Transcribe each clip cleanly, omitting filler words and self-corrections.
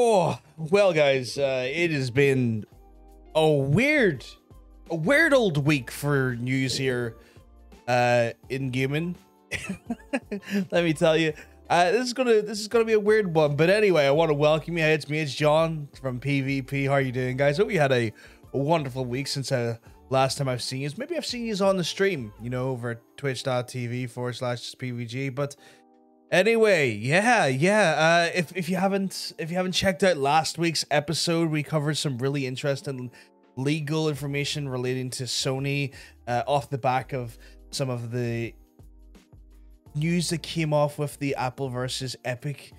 Oh, well, guys, it has been a weird old week for news here in gaming. Let me tell you, this is gonna be a weird one. But anyway, I want to welcome you. Hey, it's John from PvP. How are you doing, guys? Hope you had a wonderful week since last time I've seen you. Maybe I've seen you on the stream, you know, over at twitch.tv/PVG. But anyway, if you haven't checked out last week's episode, we covered some really interesting legal information relating to Sony off the back of some of the news that came off with the Apple versus Epic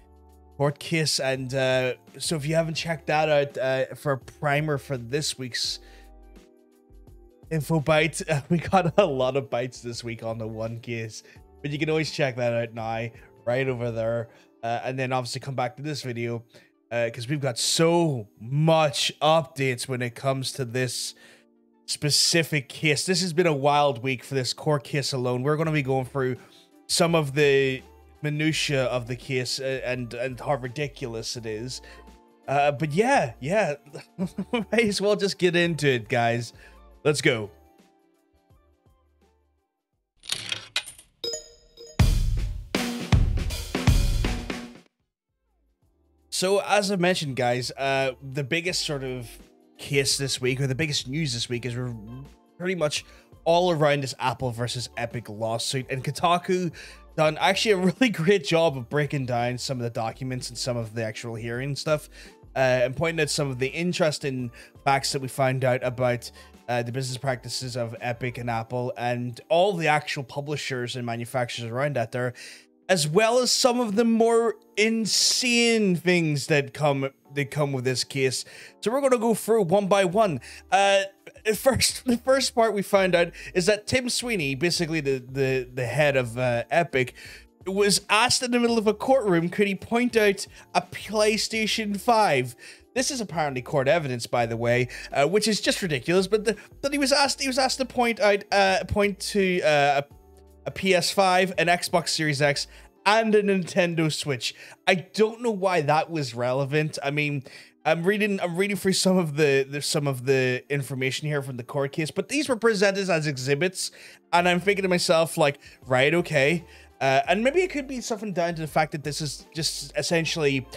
court case. And so if you haven't checked that out, for a primer for this week's Infobyte, we got a lot of bites this week on the one case, but you can always check that out now right over there, and then obviously come back to this video because we've got so much updates when it comes to this specific case. This has been a wild week for this court case alone. We're going to be going through some of the minutia of the case and how ridiculous it is, but yeah might as well just get into it, guys. Let's go. So, as I mentioned, guys, the biggest sort of case this week, or the biggest news this week, is pretty much all around this Apple versus Epic lawsuit. And Kotaku done actually a really great job of breaking down some of the documents and some of the actual hearing stuff, and pointing out some of the interesting facts that we found out about the business practices of Epic and Apple and all the actual publishers and manufacturers around that there, as well as some of the more insane things that come with this case. So we're going to go through one by one. The first part we found out is that Tim Sweeney, basically the head of Epic, was asked in the middle of a courtroom, could he point out a PlayStation 5? This is apparently court evidence, by the way, which is just ridiculous. But he was asked to point to a PS5, an Xbox Series X, and a Nintendo Switch. I don't know why that was relevant. I mean, I'm reading through some of the information here from the court case, but these were presented as exhibits, and I'm thinking to myself, like, right, okay, and maybe it could be something down to the fact that this is just essentially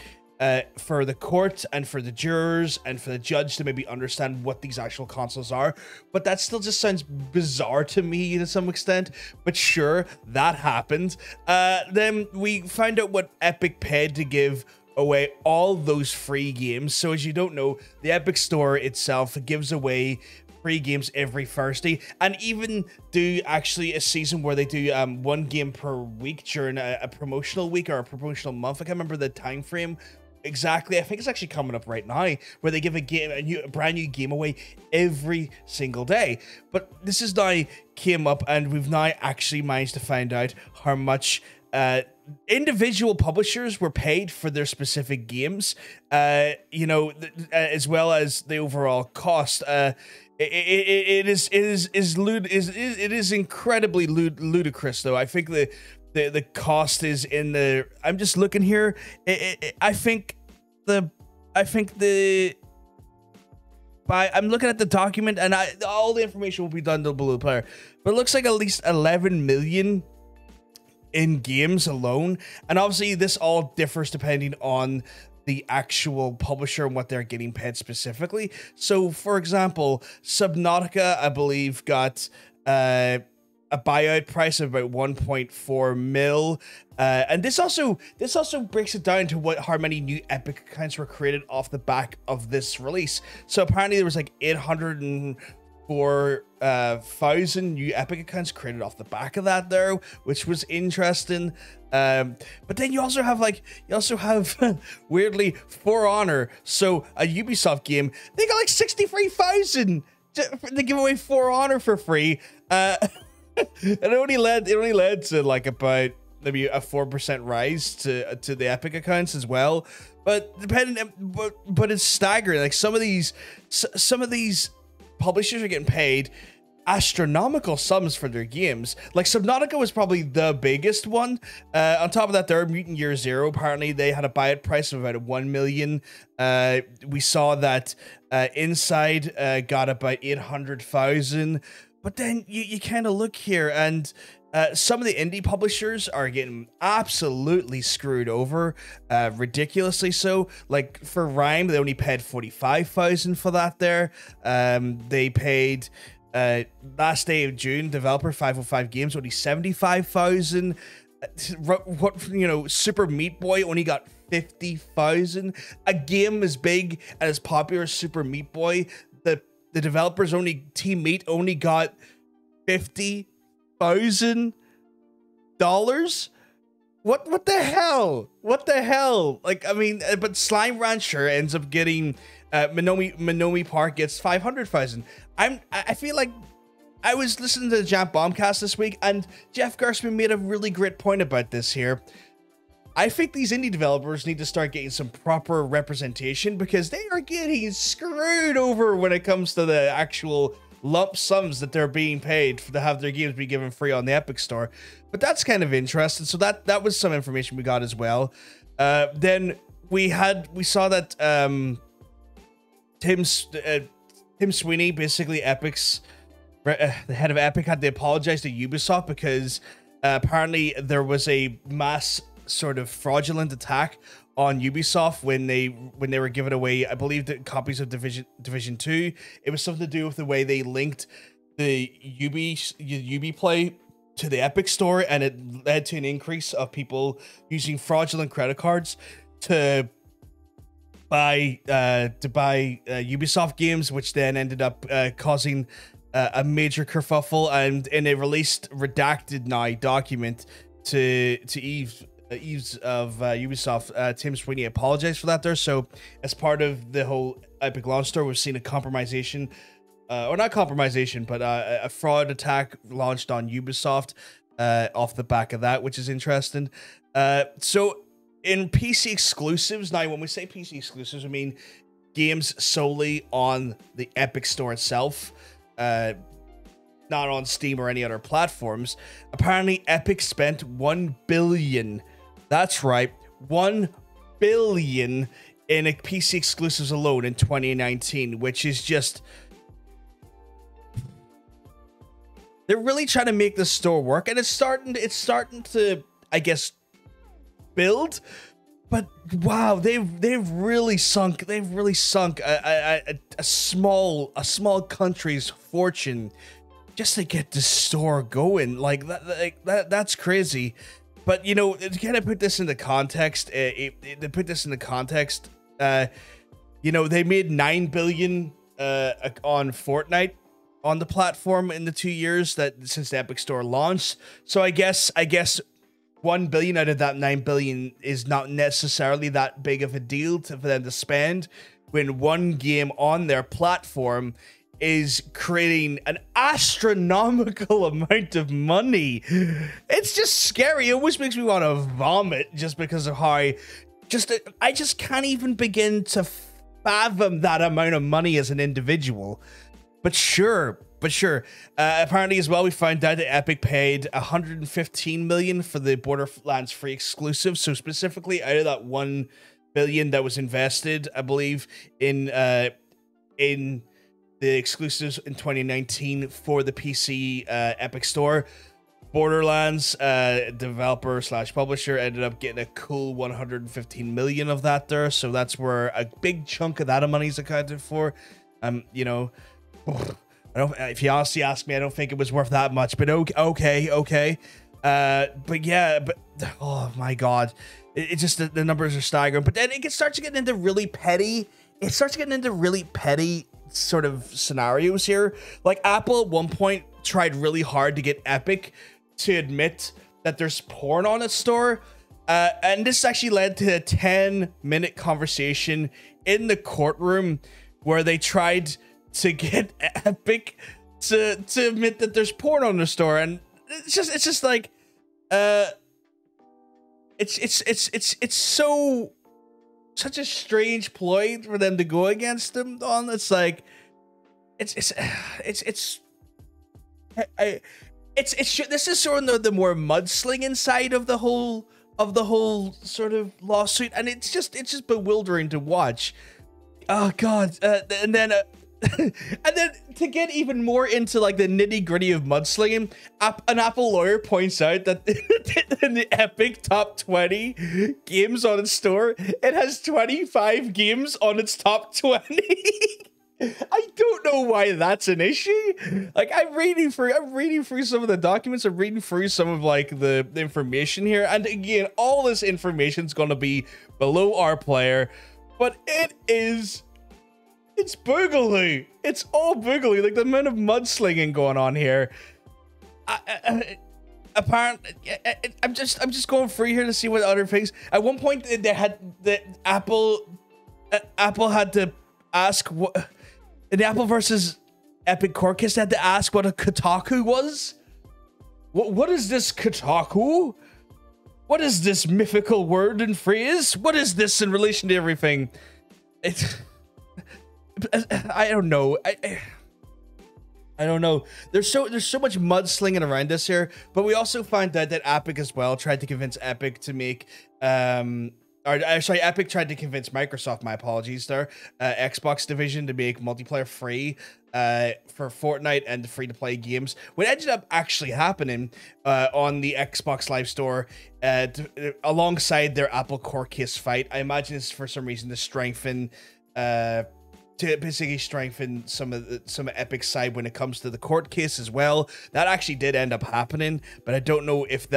for the court and for the jurors and for the judge to maybe understand what these actual consoles are. But that still just sounds bizarre to me to some extent. But sure, that happened. Then we find out what Epic paid to give away all those free games. So as you don't know, the Epic Store itself gives away free games every Thursday, and even do actually a season where they do one game per week during a promotional week or a promotional month. I can't remember the time frame exactly. I think it's actually coming up right now, where they give a brand new game away every single day. But this is now came up, and we've now actually managed to find out how much individual publishers were paid for their specific games, you know, as well as the overall cost. It is incredibly ludicrous, though. I think the cost is in the. I'm just looking here. I'm looking at the document, and all the information will be done below the player. But it looks like at least 11 million in games alone, and obviously this all differs depending on the actual publisher and what they're getting paid specifically. So, for example, Subnautica, I believe, got a buyout price of about 1.4 mil, and this also breaks it down to how many new Epic accounts were created off the back of this release. So apparently there was like 804,000 new Epic accounts created off the back of that there, which was interesting. But then you also have weirdly For Honor, so a Ubisoft game, they got like 63,000 to give away For Honor for free. It only led to like about maybe a 4% rise to the Epic accounts as well. But but it's staggering. Like some of these publishers are getting paid astronomical sums for their games. Like Subnautica was probably the biggest one. On top of that, there Mutant Year Zero, apparently they had a buyout price of about 1 million. We saw that Inside got about 800,000. But then you kind of look here, and some of the indie publishers are getting absolutely screwed over, ridiculously so. Like for Rhyme, they only paid 45,000 for that there. They paid last day of June, developer 505 Games only 75,000. What, you know, Super Meat Boy only got 50,000. A game as big and as popular as Super Meat Boy, the developers only, Team Meat only got $50,000. What the hell? What the hell? Like, I mean, but Slime Rancher ends up getting Minomi Park gets 500,000. I feel like I was listening to the Jump Bombcast this week, and Jeff Gerstmann made a really great point about this here. I think these indie developers need to start getting some proper representation, because they are getting screwed over when it comes to the actual lump sums that they're being paid to have their games be given free on the Epic Store. But that's kind of interesting. So that was some information we got as well. Then we saw that Tim Sweeney, basically Epic's the head of Epic, had to apologize to Ubisoft because apparently there was a mass sort of fraudulent attack on Ubisoft when they were giving away, I believe, the copies of Division 2. It was something to do with the way they linked the Ubiplay to the Epic Store, and it led to an increase of people using fraudulent credit cards to buy Ubisoft games, which then ended up causing a major kerfuffle. And in a released redacted now document to Eves of Ubisoft, Tim Sweeney apologized for that there. So as part of the whole Epic launch store, we've seen a compromisation, or not compromisation, but a fraud attack launched on Ubisoft off the back of that, which is interesting. So in PC exclusives, now when we say PC exclusives, I mean games solely on the Epic Store itself, not on Steam or any other platforms. Apparently Epic spent 1 billion, that's right, 1 billion in PC exclusives alone in 2019, which is just, they're really trying to make the store work, and it's starting to, I guess, build. But wow, they've really sunk a small country's fortune just to get the store going. Like that's crazy. But you know, to kind of put this into context, you know, they made 9 billion on Fortnite on the platform in the 2 years since the Epic Store launched. So I guess 1 billion out of that 9 billion is not necessarily that big of a deal for them to spend when one game on their platform is creating an astronomical amount of money. It's just scary. It almost makes me want to vomit just because of how I just can't even begin to fathom that amount of money as an individual. But sure. Apparently as well, we found out that Epic paid 115 million for the Borderlands free exclusive. So specifically out of that 1 billion that was invested, I believe, in the exclusives in 2019 for the PC Epic Store, Borderlands developer / publisher ended up getting a cool 115 million of that there. So that's where a big chunk of that money is accounted for. You know, if you honestly ask me, I don't think it was worth that much, but okay. But yeah, oh my God, it just, the numbers are staggering. But then it starts getting into really petty. Sort of scenarios here. Like Apple at one point tried really hard to get Epic to admit that there's porn on its store. And this actually led to a 10-minute conversation in the courtroom where they tried to get Epic to admit that there's porn on the store. And it's just like, it's such a strange ploy for them to go against them on. It's like, it's This is sort of the more mudslinging side of the whole sort of lawsuit, and it's just bewildering to watch. Oh god, and then and then to get even more into like the nitty gritty of mudslinging, an Apple lawyer points out that in the Epic top 20 games on its store, it has 25 games on its top 20. I don't know why that's an issue. Like, I'm reading through some of the documents, I'm reading through some of like the information here, and again, all this information is gonna be below our player, but it's boogaloo. It's all boogaloo. Like the amount of mudslinging going on here. Apparently, I'm just going through here to see what other things. At one point, they had Apple had to ask what. In the Apple versus Epic court case, they had to ask what a kotaku was. What is this kotaku? What is this mythical word and phrase? What is this in relation to everything? I don't know. I don't know. There's so much mudslinging around this here, but we also found out that Epic as well tried to convince Epic to make Epic tried to convince Microsoft, my apologies there, Xbox division to make multiplayer free for Fortnite and the free-to-play games. What ended up actually happening on the Xbox Live Store alongside their Apple court case fight, I imagine it's for some reason to strengthen to basically strengthen some of Epic's side when it comes to the court case as well. That actually did end up happening, but I don't know if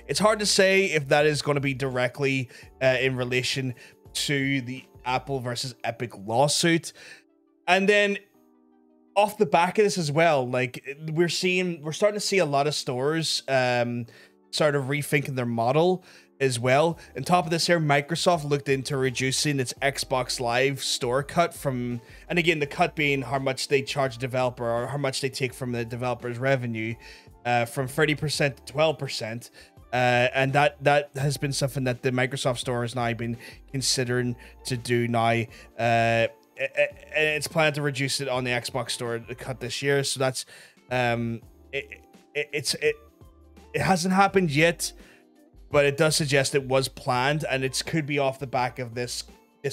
it's hard to say if that is going to be directly in relation to the Apple versus Epic lawsuit. And then off the back of this as well, like we're starting to see a lot of stores sort of rethinking their model as well. On top of this here, Microsoft looked into reducing its Xbox Live store cut from, and again, the cut being how much they charge a developer or how much they take from the developer's revenue, from 30% to 12%. And that has been something that the Microsoft store has now been considering to do now. It's planned to reduce it on the Xbox store to cut this year. So that's, it hasn't happened yet, but it does suggest it was planned, and it could be off the back of this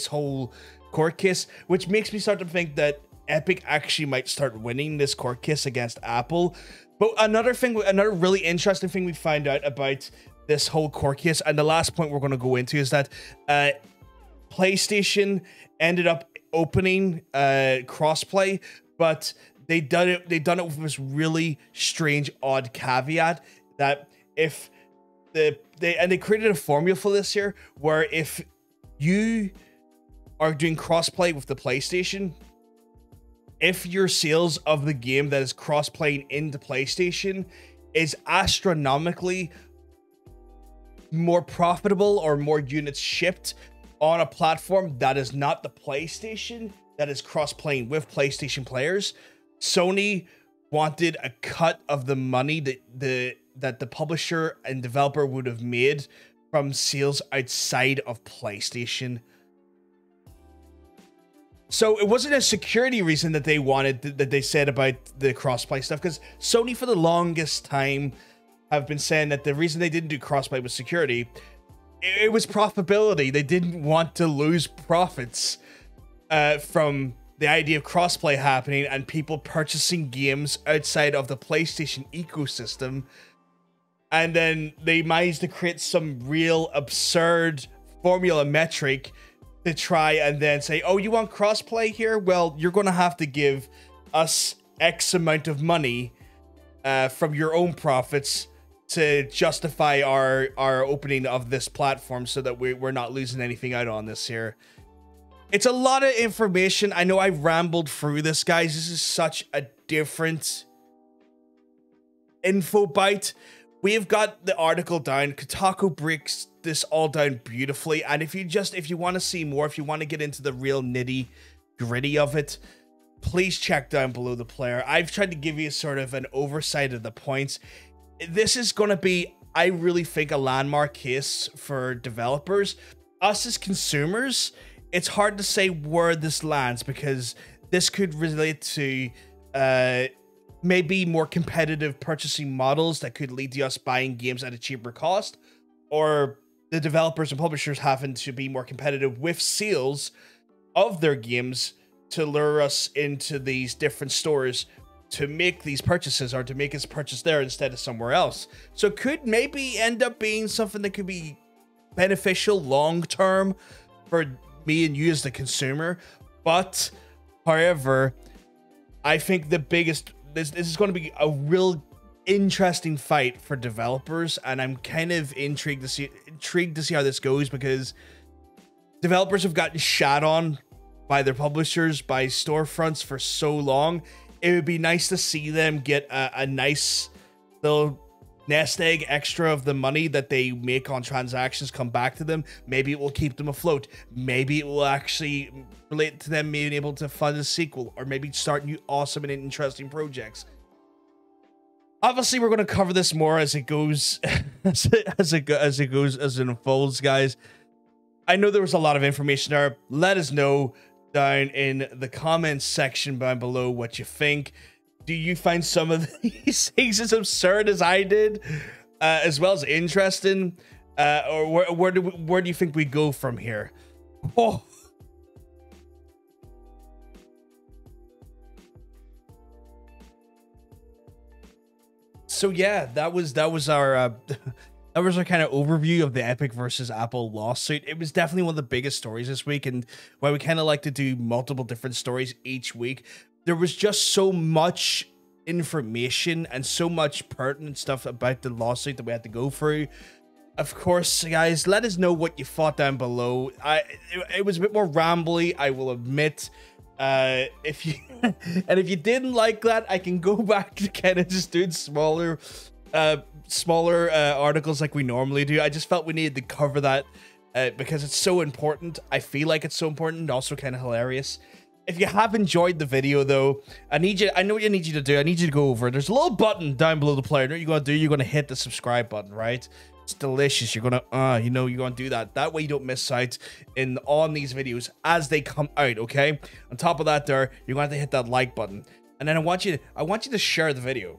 whole court case, which makes me start to think that Epic actually might start winning this court case against Apple. But another really interesting thing we find out about this whole court case, and the last point we're going to go into, is that PlayStation ended up opening crossplay, but they done it with this really strange, odd caveat that if they created a formula for this here, where if you are doing crossplay with the PlayStation, if your sales of the game that is cross-playing into PlayStation is astronomically more profitable or more units shipped on a platform that is not the PlayStation, that is cross-playing with PlayStation players, Sony wanted a cut of the money that the publisher and developer would have made from sales outside of PlayStation. So it wasn't a security reason that they wanted, that they said about the crossplay stuff, because Sony for the longest time have been saying that the reason they didn't do crossplay was security. It was profitability. They didn't want to lose profits from the idea of crossplay happening and people purchasing games outside of the PlayStation ecosystem. And then they managed to create some real absurd formula metric to try and then say, oh, you want crossplay here? Well, you're going to have to give us X amount of money from your own profits to justify our opening of this platform so that we're not losing anything out on this here. It's a lot of information. I know I rambled through this, guys. This is such a different Infobyte. We have got the article down. Kotaku breaks this all down beautifully. And if you want to see more, if you want to get into the real nitty gritty of it, please check down below the player. I've tried to give you sort of an oversight of the points. This is going to be, I really think, a landmark case for developers. Us as consumers, it's hard to say where this lands, because this could relate to maybe more competitive purchasing models that could lead to us buying games at a cheaper cost, or the developers and publishers having to be more competitive with sales of their games to lure us into these different stores to make these purchases, or to make us purchase there instead of somewhere else. So it could maybe end up being something that could be beneficial long term for me and you as the consumer. But however, I think the biggest, this is going to be a real interesting fight for developers, and I'm kind of intrigued to see how this goes, because developers have gotten shat on by their publishers, by storefronts for so long. It would be nice to see them get a nice little nest egg extra of the money that they make on transactions come back to them. Maybe it will keep them afloat. Maybe it will actually relate to them being able to fund a sequel, or maybe start new awesome and interesting projects. Obviously, we're going to cover this more as it goes, as it unfolds, guys. I know there was a lot of information there. Let us know down in the comments section down below what you think. Do you find some of these things as absurd as I did, as well as interesting, or where do you think we go from here? Oh. So yeah, that was our that was our kind of overview of the Epic versus Apple lawsuit. It was definitely one of the biggest stories this week, and why we kind of like to do multiple different stories each week. There was just so much information and so much pertinent stuff about the lawsuit that we had to go through. Of course, guys, let us know what you thought down below. It was a bit more rambly, I will admit. If you and if you didn't like that, I can go back to kind of just doing smaller articles like we normally do. I just felt we needed to cover that because it's so important. I feel like it's so important, and also kind of hilarious. If you have enjoyed the video, though, I know what I need you to do. I need you to go over. There's a little button down below the player. You know what you're gonna do? You're gonna hit the subscribe button, right? It's delicious. You're gonna, you're gonna do that. That way you don't miss out on these videos as they come out. Okay. On top of that, there, you're gonna have to hit that like button, and then I want you to share the video.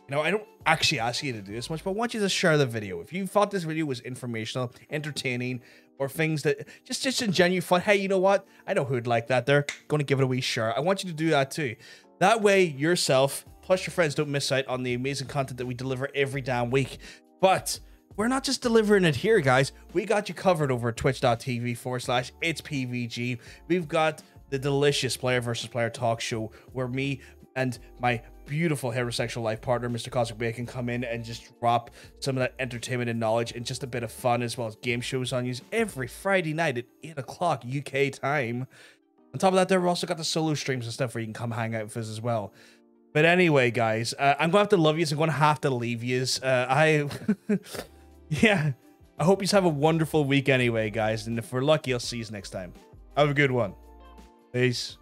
You know, I don't actually ask you to do this much, but I want you to share the video. If you thought this video was informational, entertaining, or things that just in genuine fun, hey, you know what? I know who'd like that. They're going to give it a wee share. I want you to do that too. That way, yourself plus your friends don't miss out on the amazing content that we deliver every damn week. But we're not just delivering it here, guys. We got you covered over at twitch.tv/itspvg. We've got the delicious player versus player talk show where me and my beautiful heterosexual life partner, Mr. Cosmic Bacon, come in and just drop some of that entertainment and knowledge and just a bit of fun, as well as game shows on you every Friday night at 8 o'clock UK time. On top of that, we've also got the solo streams and stuff where you can come hang out with us as well. But anyway, guys, I'm going to have to love you. I'm going to have to leave you. Yeah, I hope you have a wonderful week anyway, guys. And if we're lucky, I'll see you next time. Have a good one. Peace.